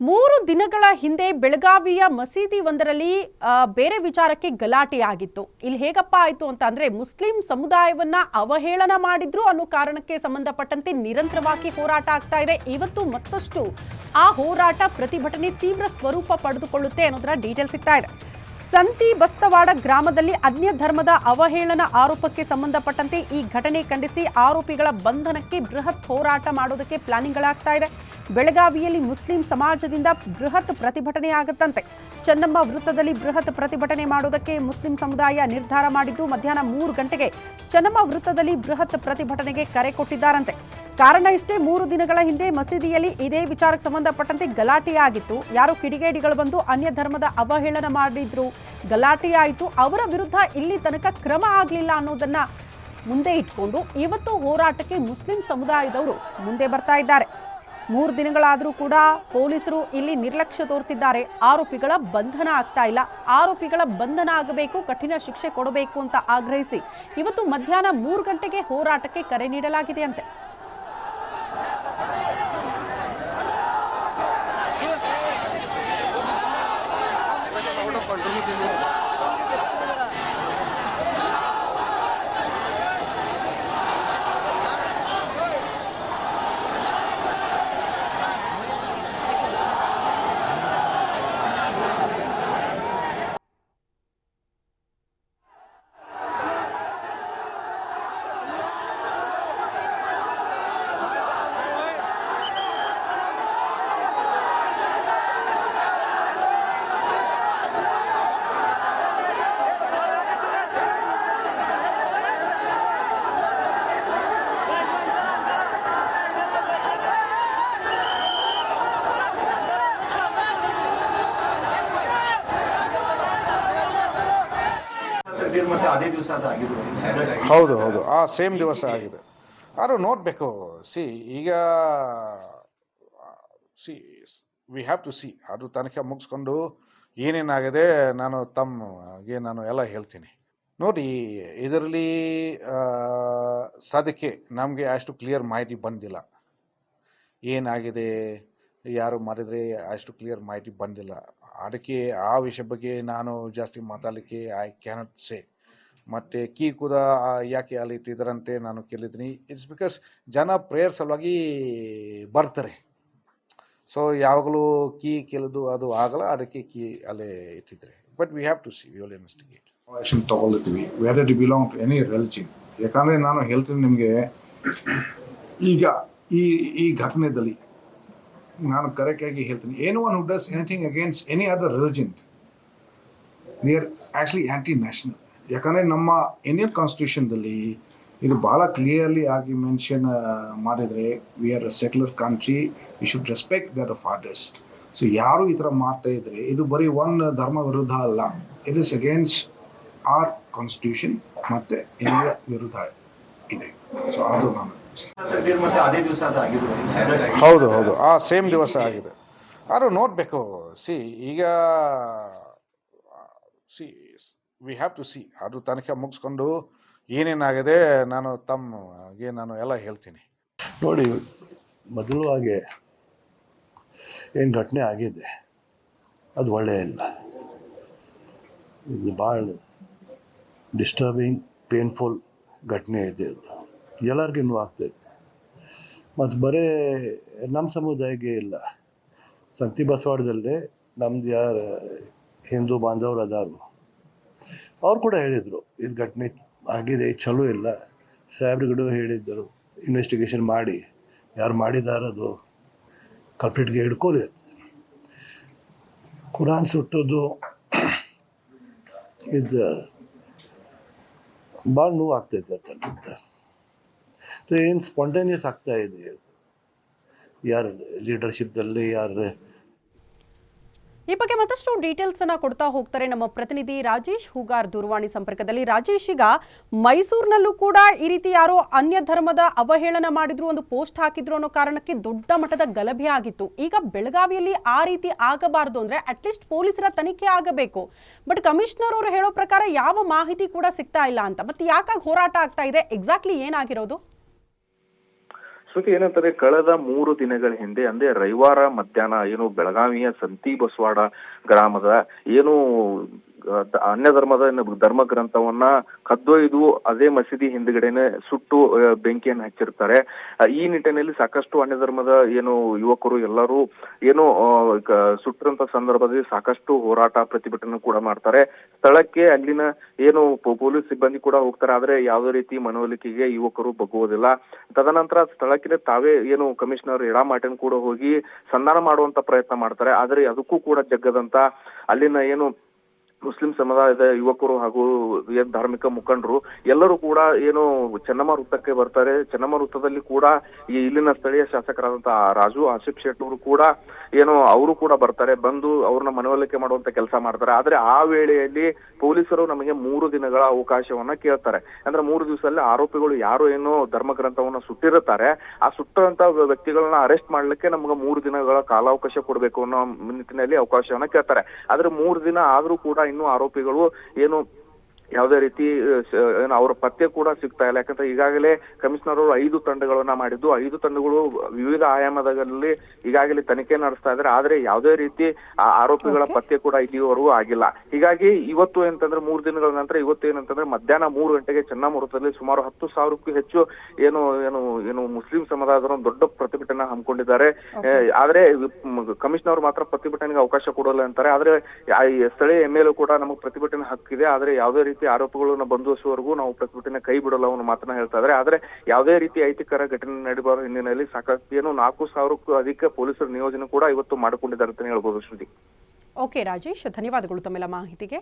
3 ದಿನಗಳ ಹಿಂದೆ ಬೆಳಗಾವಿಯ ಮಸೀದಿ ಒಂದರಲ್ಲಿ ಬೇರೆ ವಿಚಾರಕ್ಕೆ ಗಲಾಟೆಯಾಗಿತ್ತು. ಇಲ್ಲಿ ಹೇಗಪ್ಪ ಆಯಿತು ಅಂತ ಅಂದ್ರೆ ಮುಸ್ಲಿಂ ಸಮುದಾಯವನ್ನ ಅವಹೇಳನ ಮಾಡಿದ್ರು ಅನ್ನೋ ಕಾರಣಕ್ಕೆ ಸಂಬಂಧಪಟ್ಟಂತೆ ನಿರಂತರವಾಗಿ ಹೋರಾಟ ಆಗ್ತಾ ಇದೆ. ಇವತ್ತು ಮತ್ತಷ್ಟು ಆ ಹೋರಾಟ ಪ್ರತಿಭಟನೆ ತೀವ್ರ ಸ್ವರೂಪ ಪಡೆದುಕೊಳ್ಳುತ್ತೆ ಅನ್ನೋದರ ಡೀಟೇಲ್ ಸಿಗ್ತಾ ಇದೆ. ಸಂತಿ ಬಸ್ತವಾಡ ಗ್ರಾಮದಲ್ಲಿ ಅನ್ಯ ಧರ್ಮದ ಅವಹೇಳನ ಆರೋಪಕ್ಕೆ ಸಂಬಂಧಪಟ್ಟಂತೆ ಈ ಘಟನೆ ಖಂಡಿಸಿ ಆರೋಪಿಗಳ ಬಂಧನಕ್ಕೆ ಬೃಹತ್ ಹೋರಾಟ ಮಾಡೋದಕ್ಕೆ ಪ್ಲಾನಿಂಗ್ಗಳಾಗ್ತಾ ಇದೆ. ಬೆಳಗಾವಿಯಲ್ಲಿ ಮುಸ್ಲಿಂ ಸಮಾಜದಿಂದ ಬೃಹತ್ ಪ್ರತಿಭಟನೆ ಆಗುತ್ತಂತೆ. ಚೆನ್ನಮ್ಮ ವೃತ್ತದಲ್ಲಿ ಬೃಹತ್ ಪ್ರತಿಭಟನೆ ಮಾಡೋದಕ್ಕೆ ಮುಸ್ಲಿಂ ಸಮುದಾಯ ನಿರ್ಧಾರ ಮಾಡಿದ್ದು ಮಧ್ಯಾಹ್ನ 3 ಗಂಟೆಗೆ ಚೆನ್ನಮ್ಮ ವೃತ್ತದಲ್ಲಿ ಬೃಹತ್ ಪ್ರತಿಭಟನೆಗೆ ಕರೆ ಕೊಟ್ಟಿದ್ದಾರಂತೆ. ಕಾರಣ ಇಷ್ಟೇ, 3 ದಿನಗಳ ಹಿಂದೆ ಮಸೀದಿಯಲ್ಲಿ ಇದೇ ವಿಚಾರಕ್ಕೆ ಸಂಬಂಧಪಟ್ಟಂತೆ ಗಲಾಟೆಯಾಗಿತ್ತು. ಯಾರೋ ಕಿಡಿಗೇಡಿಗಳು ಬಂದು ಅನ್ಯ ಧರ್ಮದ ಅವಹೇಳನ ಮಾಡಿದ್ರು, ಗಲಾಟೆಯಾಯಿತು. ಅವರ ವಿರುದ್ಧ ಇಲ್ಲಿ ತನಕ ಕ್ರಮ ಆಗಲಿಲ್ಲ ಅನ್ನೋದನ್ನ ಮುಂದೆ ಇಟ್ಕೊಂಡು ಇವತ್ತು ಹೋರಾಟಕ್ಕೆ ಮುಸ್ಲಿಂ ಸಮುದಾಯದವರು ಮುಂದೆ ಬರ್ತಾ ಇದ್ದಾರೆ. 3 ದಿನಗಳಾದರೂ ಕೂಡ ಪೊಲೀಸರು ಇಲ್ಲಿ ನಿರ್ಲಕ್ಷ್ಯ ತೋರ್ತಿದ್ದಾರೆ. ಆರೋಪಿಗಳ ಬಂಧನ ಆಗ್ತಾ ಇಲ್ಲ. ಆರೋಪಿಗಳ ಬಂಧನ ಆಗಬೇಕು, ಕಠಿಣ ಶಿಕ್ಷೆ ಕೊಡಬೇಕು ಅಂತ ಆಗ್ರಹಿಸಿ ಇವತ್ತು ಮಧ್ಯಾಹ್ನ 3 ಗಂಟೆಗೆ ಹೋರಾಟಕ್ಕೆ ಕರೆ ನೀಡಲಾಗಿದೆ ಅಂತೆ. ಹೌದು ಹೌದು, ಆ ಸೇಮ್ ದಿವಸ ಆಗಿದೆ. ಆದರೂ ನೋಡಬೇಕು. ಈಗ ವಿ ಹ್ಯಾವ್ ಟು ಸಿ ಅದು ತನಿಖೆ ಮುಗಿಸ್ಕೊಂಡು ಏನೇನಾಗಿದೆ ನಾನು ಎಲ್ಲ ಹೇಳ್ತೀನಿ. ನೋಡಿ, ಇದರಲ್ಲಿ ಸದ್ಯಕ್ಕೆ ನಮಗೆ ಅಷ್ಟು ಕ್ಲಿಯರ್ ಮಾಹಿತಿ ಬಂದಿಲ್ಲ. ಏನಾಗಿದೆ, ಯಾರು ಮಾಡಿದರೆ ಅಷ್ಟು ಕ್ಲಿಯರ್ ಮಾಹಿತಿ ಬಂದಿಲ್ಲ. ಅದಕ್ಕೆ ಆ ವಿಷಯ ಬಗ್ಗೆ ನಾನು ಜಾಸ್ತಿ ಮಾತಾಡಲಿಕ್ಕೆ ಐ ಕ್ಯಾನಾಟ್ ಸೇ. ಮತ್ತು ಕೀ ಕೂಡ ಯಾಕೆ ಅಲ್ಲಿ ಇಟ್ಟಿದ್ದಾರಂತೆ ನಾನು ಕೇಳಿದ್ದೀನಿ. ಇಟ್ಸ್ ಬಿಕಾಸ್ ಜನ ಪ್ರೇಯರ್ ಸಲುವಾಗಿ ಬರ್ತಾರೆ. ಸೊ ಯಾವಾಗಲೂ ಕೀ ಕೇಳೋದು ಅದು ಆಗಲ್ಲ, ಅದಕ್ಕೆ ಕೀ ಅಲ್ಲೇ ಇಟ್ಟಿದ್ದಾರೆ. But we have to see, we will investigate. Action ತಗೊಳ್ತೀವಿ whether it belong to any religion. ಯಾಕಂದರೆ ನಾನು ಹೇಳ್ತೀನಿ ನಿಮಗೆ, ಈಗ ಈ ಘಟನೆಯಲ್ಲಿ ನಾನು ಕರೆಕ್ಟಾಗಿ ಹೇಳ್ತೀನಿ, any one who does anything against any other religion they are actually anti national. ಯಾಕಂದರೆ ನಮ್ಮ ಇಂಡಿಯನ್ ಕಾನ್ಸ್ಟಿಟ್ಯೂಷನ್ದಲ್ಲಿ ಇದು ಭಾಳ ಕ್ಲಿಯರ್ಲಿ ಆಗಿ ಮೆನ್ಷನ್ ಮಾಡಿದರೆ, we are a secular country, we should respect their fathers. So ಯಾರು ಈ ಥರ ಮಾಡ್ತಾ ಇದ್ರೆ ಇದು ಬರೀ ಒಂದು ಧರ್ಮ ವಿರುದ್ಧ ಅಲ್ಲ, it is against our constitution ಮತ್ತು ಇಂಡಿಯಾ ವಿರುದ್ಧ ಇದೆ. ಸೊ ಅದು ನಾನು ಹೌದು ಹೌದು, ಆ ಸೇಮ್ ದಿವಸ ಆಗಿದೆ. ಆದರೂ ನೋಡಬೇಕು. ಈಗ ವಿ ಹ್ಯಾವ್ ಟು ಸಿ ಅದು ತನಿಖೆ ಮುಗಿಸ್ಕೊಂಡು ಏನೇನಾಗಿದೆ ನಾನು ಎಲ್ಲ ಹೇಳ್ತೀನಿ. ನೋಡಿ, ಮೊದಲುವಾಗಿ ಏನು ಘಟನೆ ಆಗಿದೆ ಅದು ಒಳ್ಳೆಯ ಇಲ್ಲ. ಇದು ಭಾಳ ಡಿಸ್ಟರ್ಬಿಂಗ್, ಪೇನ್ಫುಲ್ ಘಟನೆ ಇದೆ. ಅದು ಎಲ್ಲರಿಗೂ ಇನ್ನೂ ಆಗ್ತೈತೆ. ಮತ್ತು ಬರೀ ನಮ್ಮ ಸಮುದಾಯಕ್ಕೆ ಇಲ್ಲ, ಸಂತಿ ಬಸವಾಡದಲ್ಲೇ ನಮ್ದು ಯಾರು ಹಿಂದೂ ಬಾಂಧವರು ಅದಾರು ಅವ್ರು ಕೂಡ ಹೇಳಿದರು ಇದು ಘಟನೆ ಆಗಿದೆ, ಚಲೋ ಇಲ್ಲ. ಸಾಹೇಬ್ರುಗಳು ಹೇಳಿದ್ದರು ಇನ್ವೆಸ್ಟಿಗೇಷನ್ ಮಾಡಿ ಯಾರು ಮಾಡಿದಾರೆ ಅದು ಕಲ್ಪ್ರಿಟ್ಗೆ ಹಿಡ್ಕೊಳ್ಳಿ. ಕುರಾನ್ ಸುಟ್ಟೋದು ಇದು ಭಾಳ ನೋವು ಆಗ್ತೈತೆ ಅಂತ. ಏನು ಸ್ಪಾಂಟೇನಿಯಸ್ ಆಗ್ತಾ ಇದೆ, ಯಾರ ಲೀಡರ್ಶಿಪ್ದಲ್ಲಿ ಯಾರು. ಈ ಬಗ್ಗೆ ಮತ್ತಷ್ಟು ಡೀಟೇಲ್ಸ್ ಅನ್ನ ಕೊಡ್ತಾ ಹೋಗ್ತಾರೆ ನಮ್ಮ ಪ್ರತಿನಿಧಿ ರಾಜೇಶ್ ಹೂಗಾರ್ ದೂರವಾಣಿ ಸಂಪರ್ಕದಲ್ಲಿ. ರಾಜೇಶ್, ಈಗ ಮೈಸೂರಿನಲ್ಲೂ ಕೂಡ ಈ ರೀತಿ ಯಾರೋ ಅನ್ಯ ಧರ್ಮದ ಅವಹೇಳನ ಮಾಡಿದ್ರು, ಒಂದು ಪೋಸ್ಟ್ ಹಾಕಿದ್ರು ಅನ್ನೋ ಕಾರಣಕ್ಕೆ ದೊಡ್ಡ ಮಟ್ಟದ ಗಲಭೆ ಆಗಿತ್ತು. ಈಗ ಬೆಳಗಾವಿಯಲ್ಲಿ ಆ ರೀತಿ ಆಗಬಾರ್ದು ಅಂದ್ರೆ ಅಟ್ಲೀಸ್ಟ್ ಪೊಲೀಸರ ತನಿಖೆ ಆಗಬೇಕು. ಬಟ್ ಕಮಿಷನರ್ ಅವರು ಹೇಳೋ ಪ್ರಕಾರ ಯಾವ ಮಾಹಿತಿ ಕೂಡ ಸಿಗ್ತಾ ಇಲ್ಲ ಅಂತ. ಮತ್ತೆ ಯಾಕಾಗಿ ಹೋರಾಟ ಆಗ್ತಾ ಇದೆ, ಎಕ್ಸಾಕ್ಟ್ಲಿ ಏನಾಗಿರೋದು? ಶ್ರುತಿ ಏನಂತಾರೆ, ಕಳೆದ 3 ದಿನಗಳ ಹಿಂದೆ ಅಂದ್ರೆ ರವಿವಾರ ಮಧ್ಯಾಹ್ನ ಏನು ಬೆಳಗಾವಿಯ ಸಂತಿ ಬಸವಾಡ ಗ್ರಾಮದ ಏನು ಅನ್ಯ ಧರ್ಮದ ಧರ್ಮ ಗ್ರಂಥವನ್ನ ಕದ್ದೊಯ್ದು ಅದೇ ಮಸೀದಿ ಹಿಂದ್ಗಡೆನೆ ಸುಟ್ಟು ಬೆಂಕಿಯನ್ನು ಹಚ್ಚಿರ್ತಾರೆ. ಈ ನಿಟ್ಟಿನಲ್ಲಿ ಸಾಕಷ್ಟು ಅನ್ಯ ಧರ್ಮದ ಏನು ಯುವಕರು ಎಲ್ಲರೂ ಏನು ಸುಟ್ಟಿರಂತ ಸಂದರ್ಭದಲ್ಲಿ ಸಾಕಷ್ಟು ಹೋರಾಟ ಪ್ರತಿಭಟನೆ ಕೂಡ ಮಾಡ್ತಾರೆ. ಸ್ಥಳಕ್ಕೆ ಅಲ್ಲಿನ ಏನು ಪೊಲೀಸ್ ಸಿಬ್ಬಂದಿ ಕೂಡ ಹೋಗ್ತಾರೆ, ಆದ್ರೆ ಯಾವುದೇ ರೀತಿ ಮನವೊಲಿಕೆಗೆ ಯುವಕರು ಬಗ್ಗುವುದಿಲ್ಲ. ತದನಂತರ ಸ್ಥಳಕ್ಕೆ ತಾವೇ ಏನು ಕಮಿಷನರ್ ಇಡಾ ಮಾರ್ಟಿನ್ ಕೂಡ ಹೋಗಿ ಸಂಧಾನ ಮಾಡುವಂತ ಪ್ರಯತ್ನ ಮಾಡ್ತಾರೆ. ಆದ್ರೆ ಅದಕ್ಕೂ ಕೂಡ ಜಗ್ಗದಂತ ಅಲ್ಲಿನ ಏನು ಮುಸ್ಲಿಂ ಸಮುದಾಯದ ಯುವಕರು ಹಾಗೂ ಧಾರ್ಮಿಕ ಮುಖಂಡರು ಎಲ್ಲರೂ ಕೂಡ ಏನು ಚೆನ್ನಮ್ಮ ವೃತ್ತಕ್ಕೆ ಬರ್ತಾರೆ. ಚೆನ್ನಮ್ಮ ವೃತ್ತದಲ್ಲಿ ಕೂಡ ಈ ಇಲ್ಲಿನ ಸ್ಥಳೀಯ ಶಾಸಕರಾದಂತಹ ರಾಜು ಆಸಿಫ್ ಶೇಟ್ ಅವರು ಕೂಡ ಏನು ಅವರು ಕೂಡ ಬರ್ತಾರೆ, ಬಂದು ಅವ್ರನ್ನ ಮನವೊಲಿಕೆ ಮಾಡುವಂತ ಕೆಲಸ ಮಾಡ್ತಾರೆ. ಆದ್ರೆ ಆ ವೇಳೆಯಲ್ಲಿ ಪೊಲೀಸರು ನಮಗೆ 3 ದಿನಗಳ ಅವಕಾಶವನ್ನ ಕೇಳ್ತಾರೆ. ಅಂದ್ರೆ 3 ದಿವಸದಲ್ಲಿ ಆರೋಪಿಗಳು ಯಾರು ಏನು ಧರ್ಮ ಗ್ರಂಥವನ್ನ ಸುಟ್ಟಿರುತ್ತಾರೆ ಆ ಸುಟ್ಟಂತ ವ್ಯಕ್ತಿಗಳನ್ನ ಅರೆಸ್ಟ್ ಮಾಡ್ಲಿಕ್ಕೆ ನಮ್ಗೆ 3 ದಿನಗಳ ಕಾಲಾವಕಾಶ ಕೊಡಬೇಕು ಅನ್ನೋ ನಿಟ್ಟಿನಲ್ಲಿ ಅವಕಾಶವನ್ನ ಕೇಳ್ತಾರೆ. ಆದ್ರೆ 3 ದಿನ ಆದ್ರೂ ಕೂಡ ಇನ್ನು ಆರೋಪಿಗಳು ಏನು ಯಾವುದೇ ರೀತಿ ಅವರ ಪತ್ತೆ ಕೂಡ ಸಿಗ್ತಾ ಇಲ್ಲ. ಯಾಕಂದ್ರೆ ಈಗಾಗಲೇ ಕಮಿಷನರ್ ಅವರು 5 ತಂಡಗಳನ್ನ ಮಾಡಿದ್ದು, 5 ತಂಡಗಳು ವಿವಿಧ ಆಯಾಮದಲ್ಲಿ ಈಗಾಗಲೇ ತನಿಖೆ ನಡೆಸ್ತಾ ಇದ್ದಾರೆ. ಆದ್ರೆ ಯಾವುದೇ ರೀತಿ ಆರೋಪಿಗಳ ಪತ್ತೆ ಕೂಡ ಇಲ್ಲಿವರೆಗೂ ಆಗಿಲ್ಲ. ಹೀಗಾಗಿ ಇವತ್ತು ಏನಂತಂದ್ರೆ 3 ದಿನಗಳ ನಂತರ ಇವತ್ತು ಏನಂತಂದ್ರೆ ಮಧ್ಯಾಹ್ನ 3 ಗಂಟೆಗೆ ಚೆನ್ನಮ್ಮ ವೃತ್ತದಲ್ಲಿ ಸುಮಾರು 10,000ಕ್ಕೂ ಹೆಚ್ಚು ಏನು ಏನು ಏನು ಮುಸ್ಲಿಂ ಸಮುದಾಯದವರು ದೊಡ್ಡ ಪ್ರತಿಭಟನೆ ಹಮ್ಮಿಕೊಂಡಿದ್ದಾರೆ. ಆದ್ರೆ ಕಮಿಷನರ್ ಮಾತ್ರ ಪ್ರತಿಭಟನೆಗೆ ಅವಕಾಶ ಕೊಡಲ್ಲ ಅಂತಾರೆ. ಆದ್ರೆ ಸ್ಥಳೀಯ MLA ಕೂಡ ನಮಗೆ ಪ್ರತಿಭಟನೆ ಹಕ್ಕಿದೆ, ಆದ್ರೆ ಯಾವುದೇ ರೀತಿ ಆರೋಪಗಳನ್ನ ಬಂಧಿಸುವವರೆಗೂ ನಾವು ಪ್ರತಿಭಟನೆ ಕೈ ಬಿಡಲ್ಲ ಅನ್ನೋ ಮಾತನ್ನ ಹೇಳ್ತಾ ಇದ್ದಾರೆ. ಆದ್ರೆ ಯಾವುದೇ ರೀತಿ ಅಹಿತಕರ ಘಟನೆ ನಡೆಯುವ ಹಿನ್ನೆಲೆಯಲ್ಲಿ ಸಾಕಷ್ಟು ಏನು 4,000ಕ್ಕೂ ಅಧಿಕ ಪೊಲೀಸರ ನಿಯೋಜನೆ ಕೂಡ ಇವತ್ತು ಮಾಡಿಕೊಂಡಿದ್ದಾರೆ ಅಂತ ಹೇಳ್ಬೋದು ಶ್ರುತಿ. ಓಕೆ ರಾಜೇಶ್, ಧನ್ಯವಾದಗಳು ತಮ್ಮೆಲ್ಲ ಮಾಹಿತಿಗೆ.